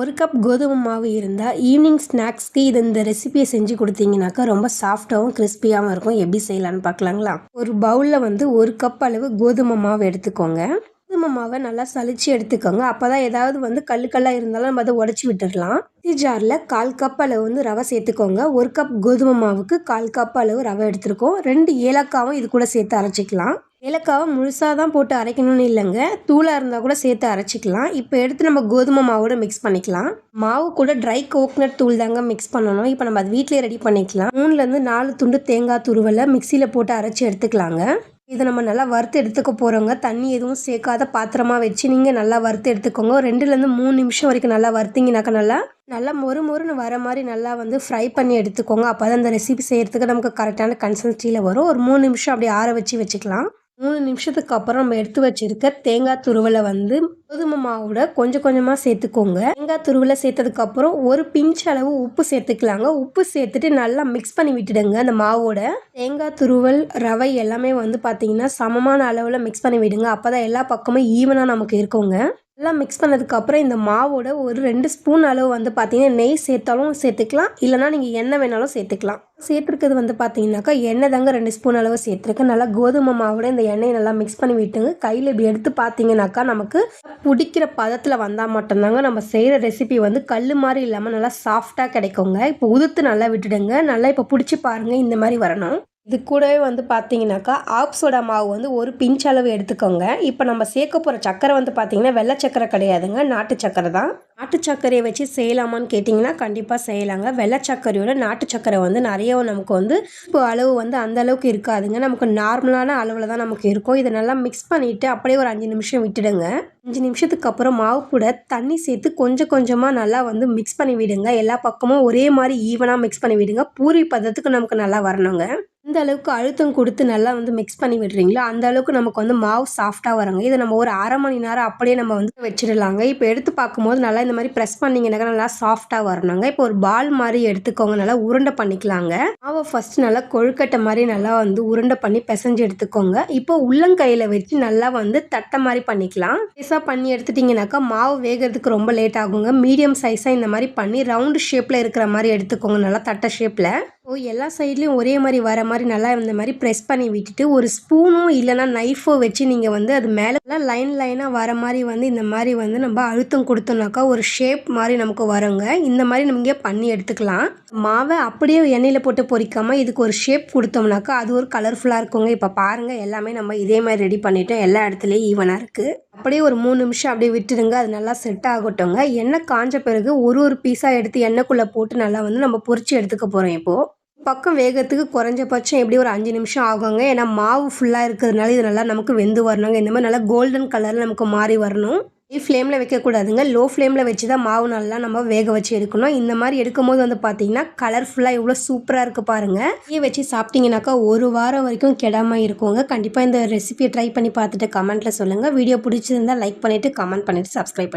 1 cup கோதுமை மாவு இருந்தால் ஈவினிங் ஸ்நாக்ஸ்க்கு இந்த ரெசிபியை செஞ்சு கொடுத்தீங்கன்னாக்கா ரொம்ப சாஃப்டாகவும் கிறிஸ்பியாகவும் இருக்கும். எப்படி செய்யலான்னு பார்க்கலாங்களா? ஒரு பவுலில் 1 கப் அளவு கோதுமை மாவு எடுத்துக்கோங்க. கோதுமை மாவை நல்லா சலிச்சு எடுத்துக்கோங்க. அப்போ தான் ஏதாவது கல்லுக்கல்லாக இருந்தாலும் நம்ம அதை உடச்சி விட்டுடலாம். ஜாரில் 1/4 கப் அளவு ரவை சேர்த்துக்கோங்க. 1 கப் கோதுமை மாவுக்கு 1/4 கப் அளவு ரவை எடுத்துருக்கோம். 2 ஏலக்காவும் இது கூட சேர்த்து அரைச்சிக்கலாம். ஏலக்காவை முழுசாக தான் போட்டு அரைக்கணும்னு இல்லைங்க, தூளாக இருந்தால் கூட சேர்த்து அரைச்சிக்கலாம். இப்போ எடுத்து நம்ம கோதுமை மாவோட மிக்ஸ் பண்ணிக்கலாம். மாவு கூட ட்ரை கோகனட் தூள் தாங்க மிக்ஸ் பண்ணணும். இப்போ நம்ம அது வீட்டிலே ரெடி பண்ணிக்கலாம். 3லேருந்து 4 துண்டு தேங்காய் துருவலை மிக்சியில் போட்டு அரைச்சி எடுத்துக்கலாங்க. இதை நம்ம நல்லா வறுத்து எடுத்துக்க போகிறோங்க. தண்ணி எதுவும் சேர்க்காத பாத்திரமாக வச்சு நீங்கள் நல்லா வறுத்து எடுத்துக்கோங்க. 2லேருந்து 3 நிமிஷம் வரைக்கும் நல்லா வறுத்தீங்கனாக்கா நல்லா மொறுன்னு வர மாதிரி நல்லா ஃப்ரை பண்ணி எடுத்துக்கோங்க. அப்போ தான் அந்த ரெசிபி செய்கிறதுக்கு நமக்கு கரெக்டான கன்சிஸ்டன்சியில் வரும். ஒரு 3 நிமிஷம் அப்படியே ஆற வச்சுக்கலாம். 3 நிமிஷத்துக்கு அப்புறம் நம்ம எடுத்து வச்சிருக்க தேங்காய் துருவலை கோதுமை மாவோட கொஞ்சம் கொஞ்சமாக சேர்த்துக்கோங்க. தேங்காய் துருவலை சேர்த்ததுக்கப்புறம் ஒரு பிஞ்ச் அளவு உப்பு சேர்த்துக்கலாங்க. உப்பு சேர்த்துட்டு நல்லா மிக்ஸ் பண்ணி விட்டுடுங்க. அந்த மாவோட தேங்காய் துருவல் ரவை எல்லாமே பார்த்தீங்கன்னா சமமான அளவில் மிக்ஸ் பண்ணி விடுங்க. அப்போ தான் எல்லா பக்கமும் ஈவனாக நமக்கு இருக்குங்க. எல்லாம் மிக்ஸ் பண்ணதுக்கப்புறம் இந்த மாவோட ஒரு 2 ஸ்பூன் அளவு பார்த்தீங்கன்னா நெய் சேர்த்தாலும் சேர்த்துக்கலாம், இல்லைனா நீங்கள் எண்ணெய் வேணாலும் சேர்த்துக்கலாம். சேர்த்துருக்கிறது பார்த்தீங்கன்னாக்கா எண்ணெய் தாங்க 2 ஸ்பூன் அளவு சேர்த்துருக்கேன். நல்லா கோதுமை மாவோட இந்த எண்ணெயை நல்லா மிக்ஸ் பண்ணி விட்டுங்க. கையில் இப்படி எடுத்து பார்த்தீங்கன்னாக்கா நமக்கு பிடிக்கிற பதத்தில் வந்தால் மட்டும்தாங்க நம்ம செய்கிற ரெசிபி கல் மாதிரி இல்லாமல் நல்லா சாஃப்டாக கிடைக்குங்க. இப்போ உதுத்து நல்லா விட்டுடுங்க. நல்லா இப்போ பிடிச்சி பாருங்கள், இந்த மாதிரி வரணும். இது கூடவே பார்த்தீங்கன்னாக்கா ஆப் சோடா மாவு ஒரு பிஞ்ச் அளவு எடுத்துக்கோங்க. இப்போ நம்ம சேர்க்க போகிற சக்கரை பார்த்தீங்கன்னா வெள்ளை சக்கரை கிடையாதுங்க, நாட்டு சக்கரை தான். நாட்டு சர்க்கரையை வச்சு செய்யலாமான்னு கேட்டிங்கன்னா கண்டிப்பாக செய்யலாங்க. வெள்ளை சர்க்கரையோட நாட்டு சர்க்கரை நிறைய நமக்கு இப்போ அளவு அந்த அளவுக்கு இருக்காதுங்க. நமக்கு நார்மலான அளவில் தான் நமக்கு இருக்கும். இதை நல்லா மிக்ஸ் பண்ணிவிட்டு அப்படியே ஒரு 5 நிமிஷம் விட்டுடுங்க. 5 நிமிஷத்துக்கு அப்புறம் மாவு கூட தண்ணி சேர்த்து கொஞ்சம் கொஞ்சமாக நல்லா மிக்ஸ் பண்ணி விடுங்க. எல்லா பக்கமும் ஒரே மாதிரி ஈவனாக மிக்ஸ் பண்ணி விடுங்க. பூரி பதத்துக்கு நமக்கு நல்லா வரணுங்க. இந்த அளவுக்கு அழுத்தம் கொடுத்து நல்லா மிக்ஸ் பண்ணி விடுறீங்களா, அந்த அளவுக்கு நமக்கு மாவு சாஃப்டாக வருங்க. இதை நம்ம ஒரு அரை மணி நேரம் அப்படியே நம்ம வச்சிடலாங்க. இப்போ எடுத்து பார்க்கும்போது நல்லா இந்த மாதிரி ப்ரெஸ் பண்ணிங்கன்னாக்கா நல்லா சாஃப்டாக வரணுங்க. இப்போ ஒரு பால் மாதிரி எடுத்துக்கோங்க, நல்லா உருண்டை பண்ணிக்கலாங்க. மாவை ஃபஸ்ட்டு நல்லா கொழுக்கட்டை மாதிரி நல்லா உருண்டை பண்ணி பிசைஞ்சு எடுத்துக்கோங்க. இப்போ உள்ளங்கையில் வச்சு நல்லா தட்டை மாதிரி பண்ணிக்கலாம். பெருசாக பண்ணி எடுத்துட்டிங்கனாக்கா மாவு வேகிறதுக்கு ரொம்ப லேட் ஆகுங்க. மீடியம் சைஸாக இந்த மாதிரி பண்ணி ரவுண்டு ஷேப்பில் இருக்கிற மாதிரி எடுத்துக்கோங்க, நல்லா தட்டை ஷேப்பில். எல்லா சைட்லேயும் ஒரே மாதிரி வர மாதிரி நல்லா இந்த மாதிரி ப்ரெஸ் பண்ணி விட்டுட்டு ஒரு ஸ்பூனும் இல்லைனா நைஃபோ வச்சு நீங்கள் அது மேலே லைனாக வர மாதிரி இந்த மாதிரி நம்ம அழுத்தம் கொடுத்தோம்னாக்கா ஒரு ஷேப் மாதிரி நமக்கு வருங்க. இந்த மாதிரி நம்ம பண்ணி எடுத்துக்கலாம். மாவை அப்படியே எண்ணெயில் போட்டு பொரிக்காமல் இதுக்கு ஒரு ஷேப் கொடுத்தோம்னாக்கா அது ஒரு கலர்ஃபுல்லாக இருக்குங்க. இப்போ பாருங்கள், எல்லாமே நம்ம இதே மாதிரி ரெடி பண்ணிட்டோம். எல்லா இடத்துலையும் ஈவனாக இருக்குது. அப்படியே ஒரு 3 நிமிஷம் அப்படியே விட்டுடுங்க. அது நல்லா செட் ஆகட்டுங்க. எண்ணெய் காஞ்ச பிறகு ஒரு பீஸாக எடுத்து எண்ணெய்க்குள்ளே போட்டு நல்லா நம்ம பொரிச்சு எடுத்துக்க போகிறோம். இப்போது பக்கம் வேகத்துக்கு குறைஞ்சபட்சம் எப்படி ஒரு 5 நிமிஷம் ஆகுங்க. ஏன்னா மாவு ஃபுல்லாக இருக்கிறதுனால இது நல்லா நமக்கு வெந்து வரணுங்க. இந்த மாதிரி நல்லா கோல்டன் கலரில் நமக்கு மாறி வரணும். ஹை ஃப்ளேமில் வைக்கக்கூடாதுங்க, லோ ஃப்ளேமில் வச்சு தான் மாவு நல்லா நம்ம வேக வச்சு எடுக்கணும். இந்த மாதிரி எடுக்கும்போது பார்த்தீங்கன்னா கலர்ஃபுல்லாக எவ்வளோ சூப்பராக இருக்குது பாருங்கள். இதை வச்சு சாப்பிட்டீங்கன்னாக்கா 1 வாரம் வரைக்கும் கெடாமல் இருக்குங்க. கண்டிப்பாக இந்த ரெசிபியை ட்ரை பண்ணி பார்த்துட்டு கமெண்ட்டில் சொல்லுங்கள். வீடியோ பிடிச்சிருந்தால் லைக் பண்ணிவிட்டு கமெண்ட் பண்ணிவிட்டு சப்ஸ்கிரைப் பண்ணி